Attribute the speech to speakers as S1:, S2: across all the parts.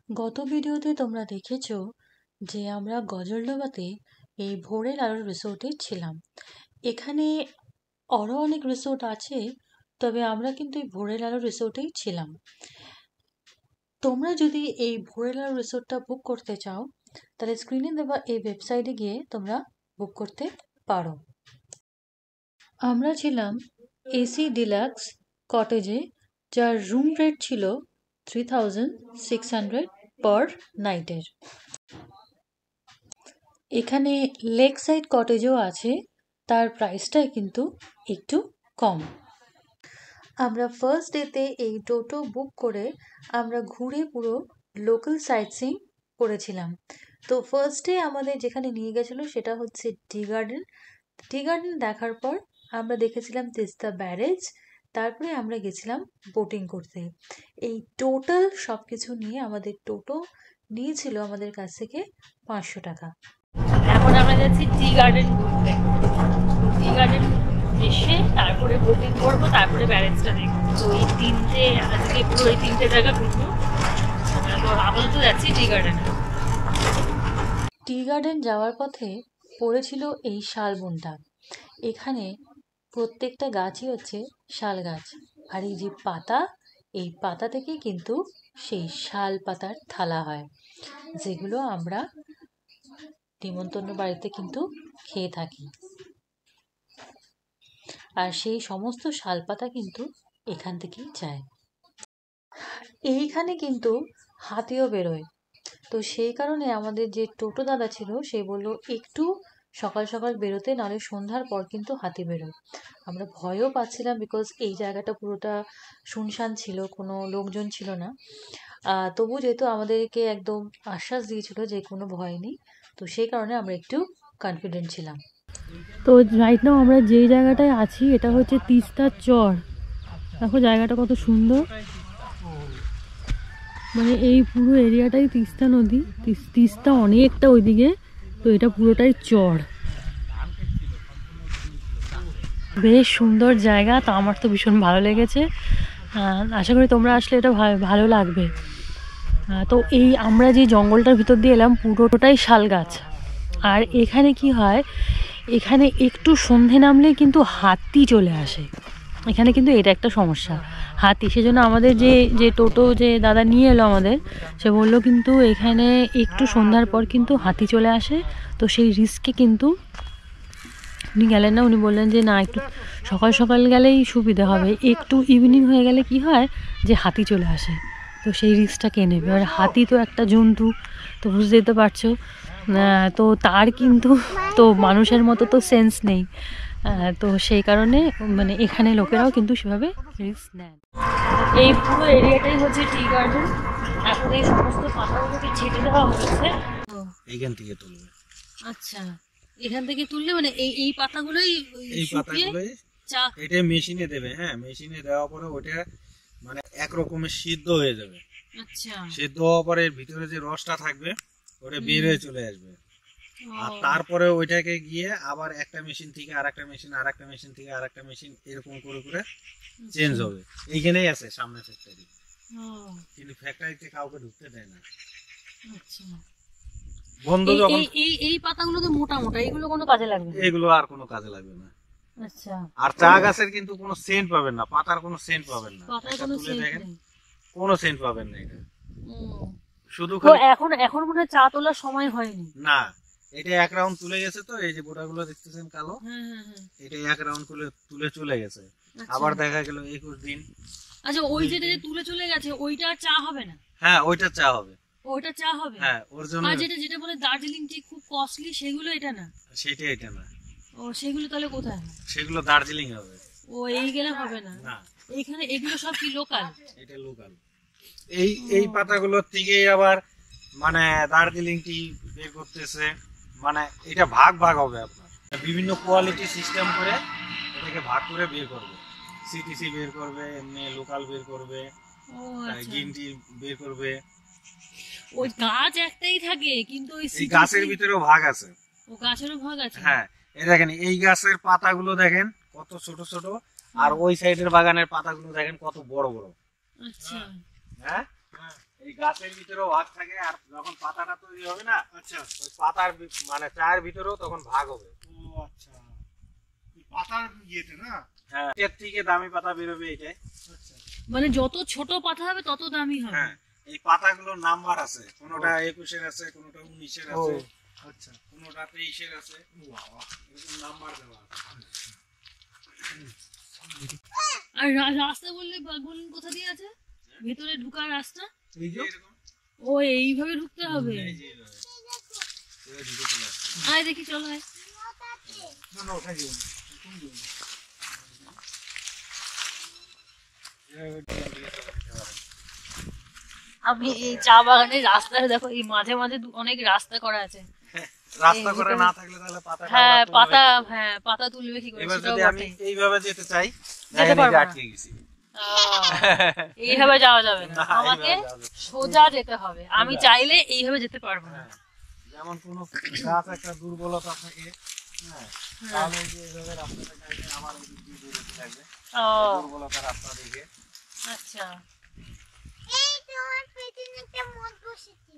S1: গত ভিডিওতে তোমরা দেখেছো যে আমরা গজলডোবাতে এই ভোরের আলোর রিসোর্টে ছিলাম। এখানে আরও অনেক রিসোর্ট আছে, তবে আমরা কিন্তু এই ভোরের আলো রিসোর্টেই ছিলাম। তোমরা যদি এই ভোরের আলো রিসোর্টটা বুক করতে চাও, তাহলে স্ক্রিনে দেওয়া এই ওয়েবসাইটে গিয়ে তোমরা বুক করতে পারো। আমরা ছিলাম এসি ডিলাক্স কটেজে, যার রুম রেট ছিল 3600 পার নাইটের। এখানে লেক সাইড কটেজও আছে, তার প্রাইসটা কিন্তু একটু কম। আমরা ফার্স্ট ডেতে এই টোটো বুক করে আমরা ঘুরে পুরো লোকাল সাইট সিইং করেছিলাম। তো ফার্স্ট ডে আমাদের যেখানে নিয়ে গেছিলো সেটা হচ্ছে টি গার্ডেন। টি গার্ডেন দেখার পর আমরা দেখেছিলাম তিস্তা ব্যারেজ, তারপরে আমরা গেছিলাম বোটিং করতে। এই টোটাল সব কিছু নিয়ে আমাদের টোটো নিয়েছিল আমাদের কাছ থেকে 500 টাকা।
S2: এখন আমরা যাচ্ছি টি গার্ডেন ঘুরতে। টি গার্ডেন এসে তারপরে বোটিং করবো, তারপরে ব্যারেজটা দেখবো। তো এই তিনটে আজকে পুরো এই তিনটে জায়গা ঘুরবো। তো আপাতত যাচ্ছি টি গার্ডেনে।
S1: টি গার্ডেন যাওয়ার পথে পড়েছিল এই শালবনটা। এখানে প্রত্যেকটা গাছই হচ্ছে শাল গাছ, আর এই যে পাতা, এই পাতা থেকেই কিন্তু সেই শাল পাতার থালা হয়, যেগুলো আমরা নিমন্ত্রণ বাড়িতে কিন্তু খেয়ে থাকি। আর সেই সমস্ত শাল পাতা কিন্তু এখান থেকেই যায়। এইখানে কিন্তু হাতিও বেরোয়। তো সেই কারণে আমাদের যে টোটো দাদা ছিল সে বললো একটু সকাল সকাল বেরোতে, নাহলে সন্ধ্যার পর কিন্তু হাতি বেরোয়। আমরা ভয়ও পাচ্ছিলাম, বিকজ এই জায়গাটা পুরোটা শুনশান ছিল, কোনো লোকজন ছিল না। তবু যেহেতু আমাদেরকে একদম আশ্বাস দিয়েছিল যে কোনো ভয় নেই, তো সেই কারণে আমরা একটু কনফিডেন্ট ছিলাম।
S2: তো রাইট নাও আমরা যেই জায়গাটায় আছি এটা হচ্ছে তিস্তার চর। দেখো জায়গাটা কত সুন্দর, মানে এই পুরো এরিয়াটাই তিস্তা নদী, তিস্তা অনেকটা ওইদিকে। তো এটা পুরোটাই চর, বেশ সুন্দর জায়গা। তো আমার তো ভীষণ ভালো লেগেছে, আশা করি তোমরা আসলে এটা ভালো লাগবে। তো এই আমরা যে জঙ্গলটার ভিতর দিয়ে এলাম পুরোটাই শাল গাছ। আর এখানে কি হয়, এখানে একটু সন্ধে নামলেই কিন্তু হাতি চলে আসে। এখানে কিন্তু এটা একটা সমস্যা, হাতি। সেজন্য আমাদের যে টোটো যে দাদা নিয়ে এলো আমাদের, সে বললো কিন্তু এখানে একটু সন্ধ্যার পর কিন্তু হাতি চলে আসে। তো সেই রিস্কে কিন্তু উনি গেলেন না। উনি বললেন যে না, একটু সকাল সকাল গেলেই সুবিধা হবে, একটু ইভিনিং হয়ে গেলে কি হয় যে হাতি চলে আসে। তো সেই রিস্কটা কে নেবে? আর হাতি তো একটা জন্তু, তো বুঝতেই তো পারছো। তো তার কিন্তু তো মানুষের মতো তো সেন্স নেই। তো সেই কারণে মানে এখানে লোকেরাও কিন্তু সেভাবে রিস্ক নেন। এই পুরো এরিয়াটাই হচ্ছে টি গার্ডেন। এখন এই সমস্ত পাতাগুলোকে ছেটে দেওয়া হচ্ছে।
S3: এইখান থেকে তুলবে।
S2: আচ্ছা, এখান থেকে তুললে মানে এই পাতাগুলোই চা
S3: এটা মেশিনে দেবে। হ্যাঁ, মেশিনে দেওয়ার পরে ওটা মানে এক রকমের সিদ্ধ হয়ে যাবে।
S2: আচ্ছা,
S3: সিদ্ধ হওয়ার পরে ভিতরে যে রসটা থাকবে ওটা বের হয়ে চলে আসবে। আর তারপরে ওইটাকে গিয়ে আবার একটা মেশিন থেকে আরেকটা মেশিন, আরেকটা মেশিন থেকে আরেকটা মেশিন, এরকম করে করে চেঞ্জ হবে। এইখানেই আছে সামনে ফ্যাক্টরি, কিন্তু ফ্যাক্টরিতে কাউকে ঢুকতে দেয় না।
S2: আচ্ছা,
S3: বন্ধ যখন
S2: এই পাতাগুলো তো মোটা মোটা, এগুলো কোনো কাজে লাগবে না।
S3: এগুলো আর কোনো কাজে লাগবে না।
S2: আচ্ছা,
S3: আর চা গাছের কিন্তু কোনো সেন্ট পাবেন না, পাতার কোনো সেন্ট পাবেন না।
S2: পাতার কোনো সেন্ট নেই,
S3: কোনো সেন্ট পাবেন না। এটা শুধু
S2: এখন মনে হয় চা তোলার সময় হয়নি
S3: না। এটা এক রাউন্ড তুলে গেছে। তো এই যে বোটাগুলো দেখতেছেন কালো, এটা এক রাউন্ড তুলে চলে গেছে। আবার দেখা গেল 21 দিন।
S2: আচ্ছা, ওই যেটা যে তুলে চলে গেছে ওইটা চা হবে না?
S3: হ্যাঁ, ওইটা চা হবে।
S2: ওইটা চা হবে?
S3: হ্যাঁ, ওর জন্য।
S2: আর যেটা বলে দার্জিলিং টি খুব কস্টলি, সেগুলো এটা না?
S3: সেটা এটা না।
S2: ও, সেগুলো তাহলে কোথায়?
S3: সেগুলো দার্জিলিং হবে।
S2: ও, এই গেলে হবে না?
S3: না,
S2: এখানে এগুলো সব কি লোকাল?
S3: এটা লোকাল। এই পাতাগুলোর থেকে আবার মানে দার্জিলিং টি বের করতেছে। মানে এটা ভাগ ভাগ হবে আপনার, বিভিন্ন কোয়ালিটি সিস্টেম করে এটাকে ভাগ করে বের করবে। সিটিসি বের করবে, এমনি লোকাল বের করবে, গ্রিন টি বের করবে।
S2: ওই গাছ একটাই থাকে কিন্তু ওই
S3: গাছের ভিতরেও ভাগ আছে।
S2: ও, গাছেরও ভাগ আছে?
S3: হ্যাঁ, এই দেখেন এই গাছের পাতাগুলো দেখেন কত ছোট ছোট, আর ওই সাইডের বাগানের পাতাগুলো দেখেন কত বড় বড়।
S2: আচ্ছা,
S3: হ্যাঁ, এই গাছের ভিতরেও ভাগ থাকে, আর যখন পাতাটা তৈরি হবে না,
S4: আচ্ছা
S3: ওই পাতার মানে চায়ের ভিতরেও তখন ভাগ হবে।
S4: ও আচ্ছা, এই পাতার ইয়েতে না?
S3: হ্যাঁ, এর থেকে দামি পাতা বেরোবে এটাই।
S4: আচ্ছা
S2: মানে যত ছোট পাতা হবে তত দামি হবে।
S3: হ্যাঁ, এই পাতাগুলোর নাম্বার আছে, কোনোটা 21-এর আছে, কোনোটা 19-এর আছে,
S4: আচ্ছা,
S3: কোনোটা 23-এর আছে, এরকম নাম্বার দেওয়া আছে।
S2: আর রাস্তা বললেন কোথা দিয়ে আছে? ভেতরে ঢোকার রাস্তা?
S4: এই যে
S3: এরকম
S2: ও এইভাবে ঢুকতে হবে।
S3: এই যে এইভাবে। এবার ঢুকে চলে আসছে।
S2: আয় দেখি, চলো আয়।
S4: না না ওঠাই যাবে
S2: আমি এই চা বাগানের রাস্তাটা দেখো, এই মাঝে মাঝে অনেক রাস্তা করা আছে।
S3: রাস্তা করে না থাকলে তাহলে পাতা
S2: হ্যাঁ পাতা তুলবে কি করে?
S3: এবার
S2: সেটাও
S3: যদি আমি
S2: বটে।
S3: এইভাবে যেতে চাই,
S2: যেতে
S3: দেখেন এই
S2: পারবো
S3: যে
S2: না।
S3: আটকে গেছি।
S2: এইভাবে যাওয়া যাবে না,
S3: না,
S2: আমাকে
S3: এইভাবে যাওয়া যাবে না।
S2: সোজা যেতে হবে। আমি চাইলে এইভাবে যেতে পারবো না।
S3: যেমন কোনো গাছ একটা দুর্বলতা থাকে, হ্যাঁ, তাহলে এই যে এইভাবে রাস্তাটা চাইলে আমার ওই দিক দিয়ে যেতে লাগবে,
S2: ও
S3: দুর্বলতা রাস্তা দেখে।
S2: আচ্ছা,
S5: এই তোমার পেছনে একটা মদ বসেছে।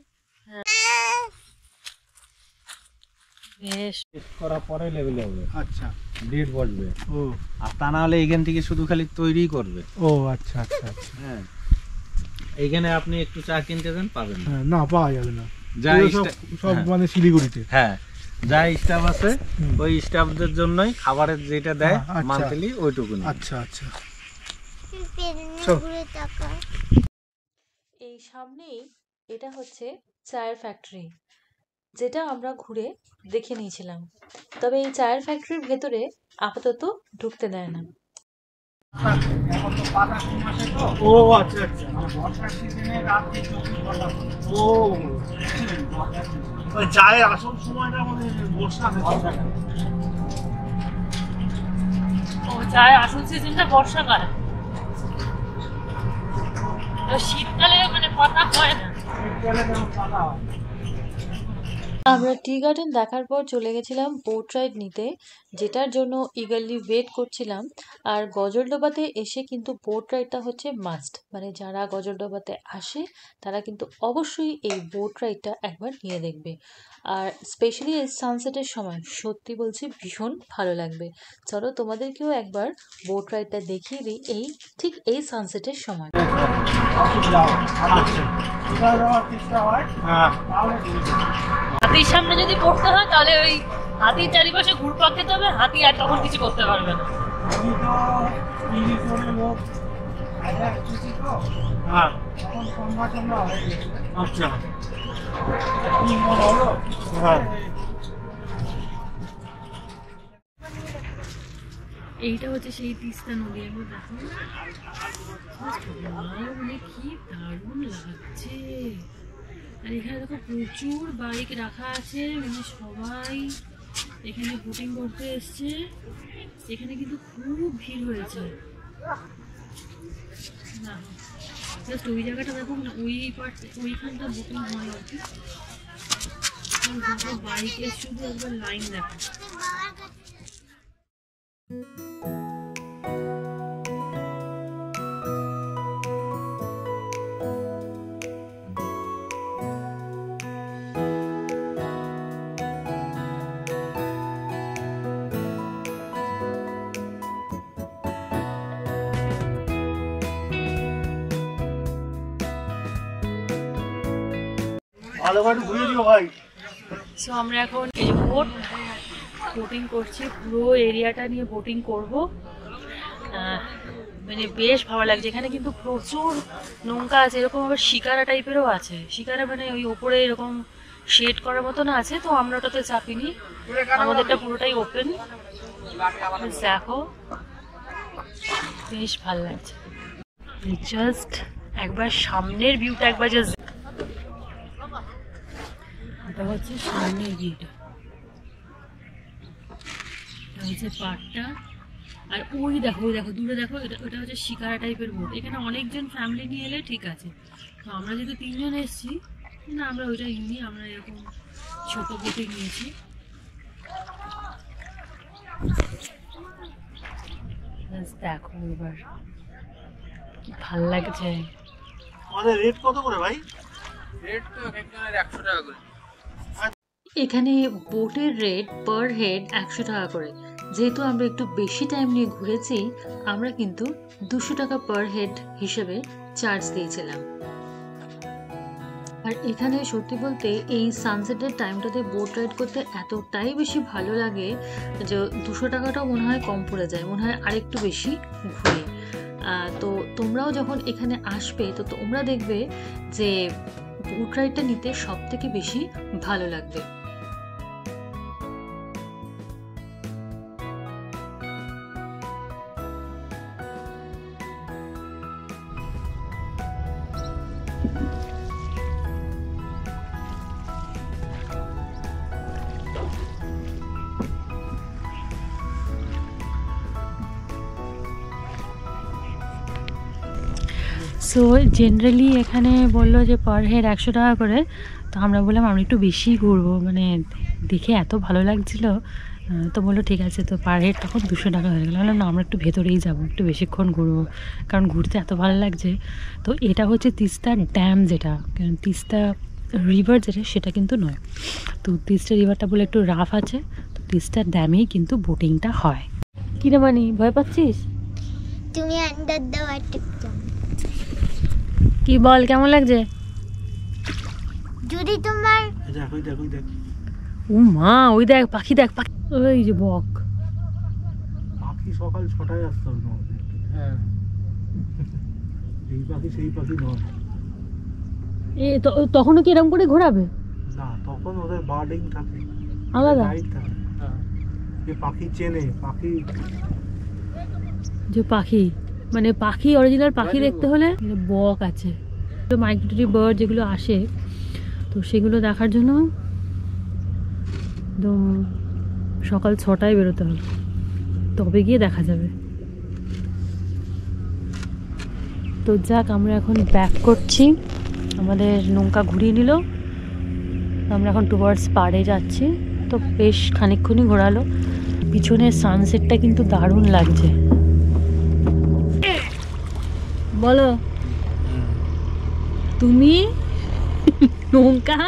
S2: বেশ।
S3: করা পরে লেভেলে হবে,
S4: আচ্ছা
S3: ডেট বসবে,
S4: ও
S3: আর তা না হলে এখান থেকে শুধু খালি তৈরি করবে।
S4: ও আচ্ছা আচ্ছা আচ্ছা
S3: হ্যাঁ, এইখানে আপনি একটু চা কিনতে যান, পাবেন না।
S4: হ্যাঁ, না পাওয়া যাবে না,
S3: যা
S4: এগুলো সব মানে শিলিগুড়িতে।
S3: হ্যাঁ, যা স্টাফ আছে
S4: হুম।
S3: ওই স্টাফদের জন্যই খাবারের যেটা দেয়
S4: আচ্ছা।
S3: মান্থলি ওইটুকুনি।
S4: আচ্ছা আচ্ছা
S5: পেছনে
S4: চল।
S5: ঘুরে তাকা।
S1: এই সামনেই এটা হচ্ছে চায়ের ফ্যাক্টরি, যেটা আমরা ঘুরে দেখে নিয়েছিলাম। তবে এই চায়ের ফ্যাক্টরির ভেতরে আপাতত ঢুকতে দেয় না।
S3: এখন তো পাতা কম আসে তো,
S4: ও আচ্ছা আচ্ছা
S3: বর্ষার সিজনে রাত্রি 24 ঘন্টা করে।
S4: ও ওই চায়ের আসল সময়টা মানে বর্ষা
S2: ও চায়ের আসল সিজনটা বর্ষাকাল, তো শীতকালে মানে পাতা হয় না।
S1: আমরা টি গার্ডেন দেখার পর চলে গেছিলাম বোট রাইড নিতে, যেটার জন্য ইগারলি ওয়েট করছিলাম। আর গজলডোবাতে এসে কিন্তু বোট রাইডটা হচ্ছে মাস্ট, মানে যারা গজলডোবাতে আসে তারা কিন্তু অবশ্যই এই বোট রাইডটা একবার নিয়ে দেখবে। আর স্পেশালি এই সানসেটের সময় সত্যি বলছি ভীষণ ভালো লাগবে। চলো তোমাদেরকেও একবার বোট রাইডটা দেখিয়ে দিই ঠিক এই সানসেটের সময়।
S2: হাতির সামনে যদি পড়তে হয় তাহলে ওই হাতির চারিপাশে ঘুরপাক খেতে হবে, হাতি আর তখন কিছু করতে পারবে না।
S4: হ্যাঁ আচ্ছা হ্যাঁ
S2: এইটা হচ্ছে সেই তিস্তা নদী। আমি দেখো মানে কি দারুণ লাগছে। আর এখানে দেখো প্রচুর বাইক রাখা আছে, মানে সবাই এখানে বোটিং করতে এসছে। এখানে কিন্তু খুব ভিড় হয়েছে না, জাস্ট ওই জায়গাটা দেখো, মানে ওই পার্ট ওইখানটা বোটিং হয় আর কি। বাইকের শুধু একবার লাইন দেখো।
S4: ভালো করে ঘুরে দিও ভাই।
S2: সো আমরা এখন এই বোটিং করছি, পুরো এরিয়াটা নিয়ে বোটিং করব। মানে বেশ ভালো লাগছে। এখানে কিন্তু প্রচুর নৌকা আছে, এরকম আবার শিকারা টাইপেরও আছে। শিকারা মানে ওই ওপরে এরকম শেড করার মতন আছে, তো আমরা ওটাতে চাপিনি, আমাদেরটা পুরোটাই ওপেন। দেখো বেশ ভালো লাগছে। জাস্ট একবার সামনের ভিউটা একবার জাস্ট, এটা হচ্ছে সামনের ভিউটা, এটা হচ্ছে পাড়টা। আর ওই দেখো দূরে দেখো, ওটা হচ্ছে শিকারা টাইপের বোট। এখানে অনেকজন ফ্যামিলি নিয়ে এলে ঠিক আছে, তো আমরা যেহেতু 3 জন এসেছি না, আমরা ওইটা নিই, আমরা এরকম ছোট বোটে নিয়েছি। দেখো এবার কি ভাল লাগছে।
S4: আমাদের রেট কত করে ভাই?
S1: এখানে বোটের রেট পার হেড 100 টাকা করে। যেহেতু আমরা একটু বেশি টাইম নিয়ে ঘুরেছি, আমরা কিন্তু 200 টাকা পার হেড হিসেবে চার্জ দিয়েছিলাম। আর এখানে সত্যি বলতে এই সানসেটের টাইমটাতে বোট রাইড করতে এতটাই বেশি ভালো লাগে যে 200 টাকাটাও মনে হয় কম পড়ে যায়, মনে হয় আরেকটু বেশি ঘুরি। তো তোমরাও যখন এখানে আসবে তো তোমরা দেখবে যে বোট রাইডটা নিতে সব থেকে বেশি ভালো লাগবে।
S2: সো জেনারেলি এখানে বললো যে পার হেড 100 টাকা করে। তো আমরা বললাম আমরা একটু বেশি ঘুরবো, মানে দেখে এত ভালো লাগছিল। তো বললো ঠিক আছে, তো পার হেড তখন 200 টাকা হয়ে গেলো। বললাম না, আমরা একটু ভেতরেই যাবো, একটু বেশিক্ষণ ঘুরবো, কারণ ঘুরতে এত ভালো লাগছে। তো এটা হচ্ছে তিস্তা ড্যাম, যেটা কারণ তিস্তা রিভার যেটা সেটা কিন্তু নয়। তো তিস্তা রিভারটা বলে একটু রাফ আছে, তো তিস্তা ড্যামেই কিন্তু বোটিংটা হয়। কিরে মানি, ভয় পাচ্ছিস?
S5: তুমি আন্ডার দাও আর টিপতো।
S2: কি বল, কেমন লাগছে?
S5: যদি তোমার
S2: ও মা, ওই দেখ পাখি, দেখ পাখি, ওই যে বক।
S4: পাখি সকাল 6টায় আসতে হবে তোমাদের।
S3: হ্যাঁ,
S4: এই পাখি সেই পাখি নয়।
S2: তখনও কি এরকম করে ঘোরাবে?
S4: না, তখন ওদের বার্ডিং থাকে,
S2: আলাদা
S4: লাইট থাকে। যে পাখি চেনে, পাখি
S2: যে পাখি, মানে পাখি অরিজিনাল পাখি দেখতে হলে বক আছে, মাইগ্রেটরি বার্ড যেগুলো আসে, তো সেগুলো দেখার জন্য একদম সকাল 6টায় বেরোতে হবে, তবে গিয়ে দেখা যাবে। তো যাক, আমরা এখন ব্যাক করছি, আমাদের নৌকা ঘুরিয়ে নিল, আমরা এখন টুয়ার্ডস পাড়ে যাচ্ছি। তো বেশ খানিকক্ষণই ঘোরালো, পিছনের সানসেটটা কিন্তু দারুণ লাগছে। বলো, তুমি নৌকা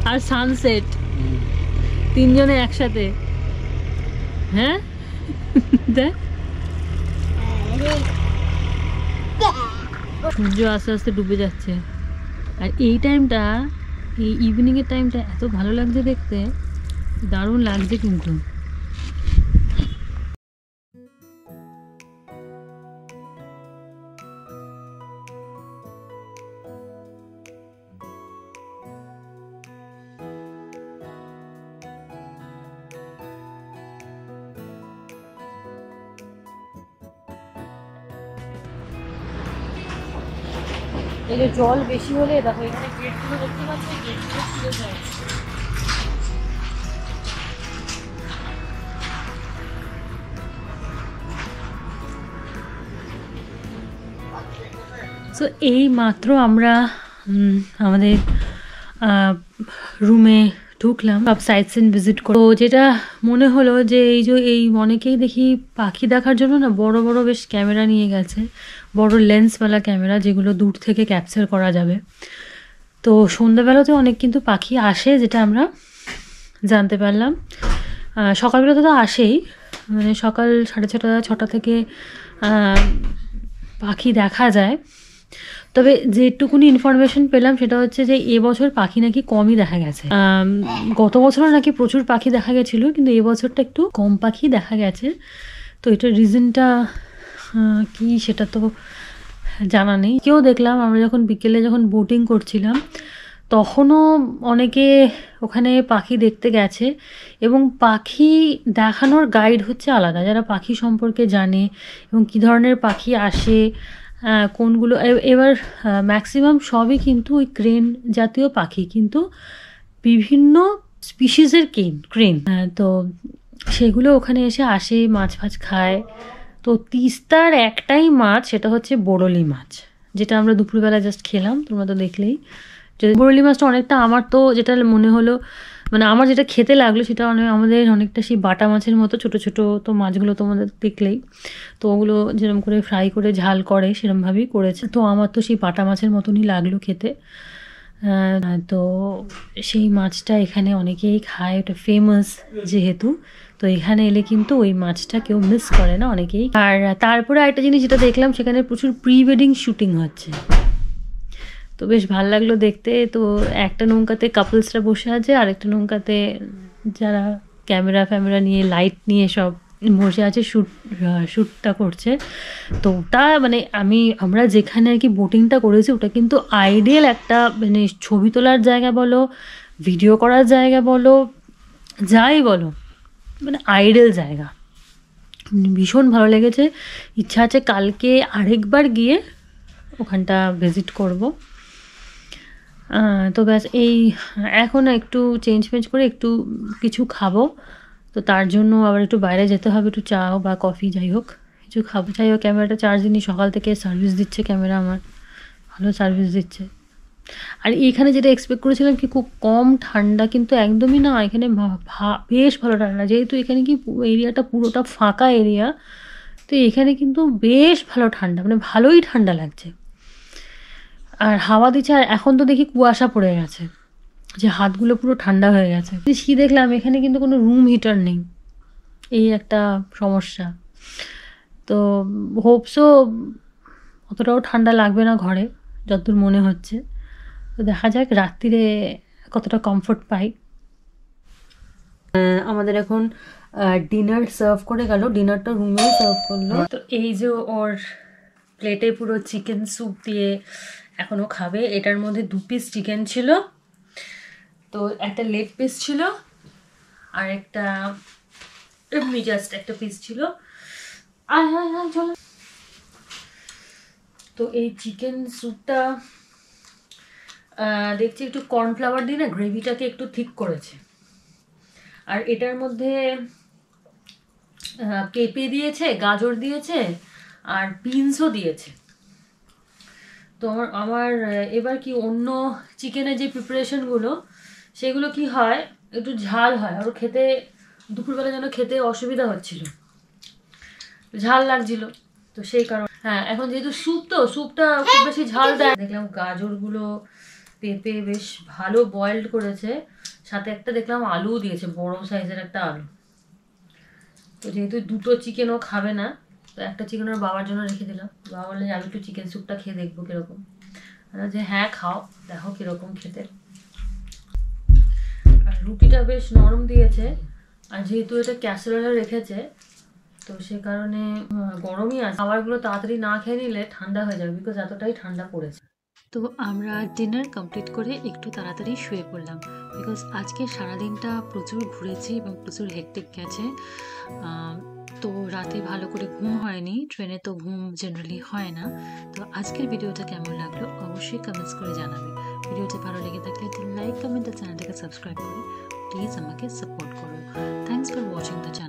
S2: আর সানসেট তিনজনে একসাথে, হ্যাঁ দেখ সূর্য আস্তে আস্তে ডুবে যাচ্ছে। আর এই টাইমটা, এই ইভিনিংয়ের টাইমটা এত ভালো লাগছে দেখতে, দারুণ লাগছে কিন্তু। এই যে জল বেশি হলে দেখো এখানে গেটগুলো দেখতে পাচ্ছ, গেটগুলো খুলে যায়। সো এই মাত্র আমরা আমাদের রুমে ঢুকলাম, সব সাইট সিন ভিজিট করো। যেটা মনে হলো যে এই অনেকেই দেখি পাখি দেখার জন্য না বড় বড় বেশ ক্যামেরা নিয়ে গেছে, বড় লেন্সওয়ালা ক্যামেরা, যেগুলো দূর থেকে ক্যাপচার করা যাবে। তো সন্ধ্যাবেলাতে অনেক কিন্তু পাখি আসে, যেটা আমরা জানতে পারলাম। সকালবেলাতে তো আসেই, মানে সকাল 6:30 থেকে পাখি দেখা যায়। তবে যেটুকুনি ইনফরমেশন পেলাম সেটা হচ্ছে যে এবছর পাখি নাকি কমই দেখা গেছে। গত বছরও নাকি প্রচুর পাখি দেখা গেছিলো, কিন্তু এবছরটা একটু কম পাখি দেখা গেছে। তো এটার রিজনটা কি সেটা তো জানা নেই। কেউ দেখলাম আমরা যখন বিকেলে যখন বোটিং করছিলাম তখনও অনেকে ওখানে পাখি দেখতে গেছে, এবং পাখি দেখানোর গাইড হচ্ছে আলাদা, যারা পাখি সম্পর্কে জানে এবং কী ধরনের পাখি আসে, কোনগুলো। এবার ম্যাক্সিমাম সবই কিন্তু ওই ক্রেন জাতীয় পাখি, কিন্তু বিভিন্ন স্পিসিসের ক্রেন। তো সেগুলো ওখানে এসে আসে, মাছ ফাছ খায়। তো তিস্তার একটাই মাছ, সেটা হচ্ছে বরলি মাছ, যেটা আমরা দুপুরবেলা জাস্ট খেলাম, তোমরা তো দেখলেই। বরলি মাছটা অনেকটা, আমার তো যেটা মনে হলো, মানে আমার যেটা খেতে লাগলো সেটা আমাদের অনেকটা সেই বাটা মাছের মতো ছোট ছোট। তো মাছগুলো তোমাদের দেখলেই, তো ওগুলো যেরকম করে ফ্রাই করে ঝাল করে সেরকমভাবেই করেছে। তো আমার তো সেই বাটা মাছের মতনই লাগলো খেতে। তো সেই মাছটা এখানে অনেকেই খায়, ওটা ফেমাস যেহেতু, তো এখানে এলে কিন্তু ওই মাছটা কেউ মিস করে না অনেকেই। আর তারপরে একটা জিনিস যেটা দেখলাম, সেখানে প্রচুর প্রি ওয়েডিং শুটিং হচ্ছে, তো বেশ ভালো লাগলো দেখতে। তো একটা নৌকাতে কাপলসরা বসে আছে, আরেকটা নৌকাতে যারা ক্যামেরা ফ্যামেরা নিয়ে লাইট নিয়ে সব বসে আছে, শ্যুটটা করছে। তো ওটা মানে আমরা যেখানে আর কি বোটিংটা করেছি, ওটা কিন্তু আইডিয়াল একটা মানে ছবি তোলার জায়গা বলো, ভিডিও করার জায়গা বলো, যাই বলো, মানে আইডিয়াল জায়গা। ভীষণ ভালো লেগেছে। ইচ্ছা আছে কালকে আরেকবার গিয়ে ওখানটা ভিজিট করব। তো ব্যাস এই এখন একটু চেঞ্জ করে একটু কিছু খাবো, তো তার জন্য আবার একটু বাইরে যেতে হবে, একটু চা বা কফি যাই হোক কিছু খাবো। যাই হোক, ক্যামেরাটা চার্জ দিনই, সকাল থেকে সার্ভিস দিচ্ছে ক্যামেরা আমার, ভালো সার্ভিস দিচ্ছে। আর এখানে যেটা এক্সপেক্ট করেছিলাম কি খুব কম ঠান্ডা, কিন্তু একদমই না, এখানে বেশ ভালো ঠান্ডা। যেহেতু এখানে কি এরিয়াটা পুরোটা ফাঁকা এরিয়া, তো এখানে কিন্তু বেশ ভালো ঠান্ডা, মানে ভালোই ঠান্ডা লাগছে। আর হাওয়া দিচ্ছে, আর এখন তো দেখি কুয়াশা পড়ে গেছে, যে হাতগুলো পুরো ঠান্ডা হয়ে গেছে। কি দেখলাম এখানে কিন্তু কোনো রুম হিটার নেই, এই একটা সমস্যা। তো হোপসো অতটাও ঠান্ডা লাগবে না ঘরে, যতদূর মনে হচ্ছে। তো দেখা যাক রাত্রিরে কতটা কমফোর্ট পাই। আমাদের এখন ডিনার সার্ভ করে গেল, ডিনারটা রুমেই সার্ভ করলো। তো এই যে ওর প্লেটে পুরো চিকেন স্যুপ দিয়ে এখনও খাবে। এটার মধ্যে 2 পিস চিকেন ছিল, তো একটা লেগ পিস ছিল, আর একটা এমনি জাস্ট একটা পিস ছিল। চলো। তো এই চিকেন স্যুপটা দেখছি একটু কর্নফ্লাওয়ার দিয়ে না গ্রেভিটাকে একটু থিক করেছে। আর এটার মধ্যে পেঁপে দিয়েছে, গাজর দিয়েছে, আর বিনসও দিয়েছে। তো আমার এবার কি অন্য চিকেনের যে প্রিপারেশনগুলো, সেগুলো কি হয় একটু ঝাল হয়, আর খেতে দুপুরবেলা যেন খেতে অসুবিধা হচ্ছিল, ঝাল লাগছিল। তো সেই কারণে এখন যেহেতু স্যুপটা খুব বেশি ঝাল দেয়। দেখলাম গাজরগুলো পেঁপে বেশ ভালো বয়েলড করেছে, সাথে একটা দেখলাম আলু দিয়েছে, বড় সাইজের একটা আলু। তো যেহেতু 2টো চিকেনও খাবে না, তো একটা চিকেন ওর বাবার জন্য রেখে দিলাম। বাবা বললে আমি একটু চিকেন স্যুপটা খেয়ে দেখবো কিরকম। যে হ্যাঁ খাও, দেখো কিরকম খেতে। আর রুটিটা বেশ নরম দিয়েছে, আর যেহেতু এটা ক্যাসারোলে রেখেছে, তো সে কারণে গরমই আছে। খাবারগুলো তাড়াতাড়ি না খেয়ে নিলে ঠান্ডা হয়ে যাবে, বিকজ এতটাই ঠান্ডা পড়েছে।
S1: তো আমরা ডিনার কমপ্লিট করে একটু তাড়াতাড়ি শুয়ে পড়লাম, বিকজ আজকে সারাদিনটা প্রচুর ঘুরেছি এবং প্রচুর হেক্টিক গেছে। তো রাতে ভালো করে ঘুম হয়নি, ট্রেনে তো ঘুম জেনারেলি হয় না। তো আজকের ভিডিওটা কেমন লাগলো অবশ্যই কমেন্টস করে জানাবে। ভিডিওটা ভালো লেগে থাকলে লাইক, কমেন্ট আর চ্যানেলটাকে সাবস্ক্রাইব করে প্লিজ আমাকে সাপোর্ট করো। Thanks for watching the channel.